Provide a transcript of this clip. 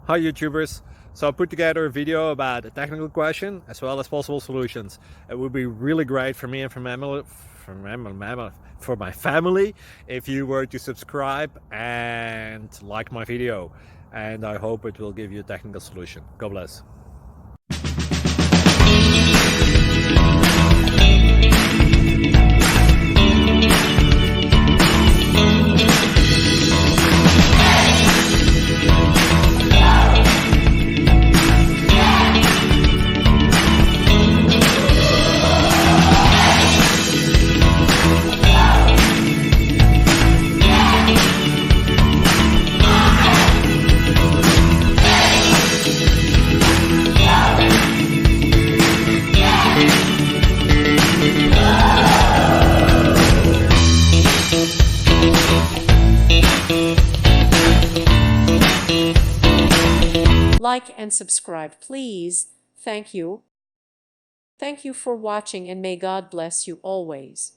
Hi YouTubers. So I put together a video about a technical question as well as possible solutions. It would be really great for me and for my family if you were to subscribe and like my video, and I hope it will give you a technical solution. God bless. Like and subscribe, please. Thank you. Thank you for watching, and may God bless you always.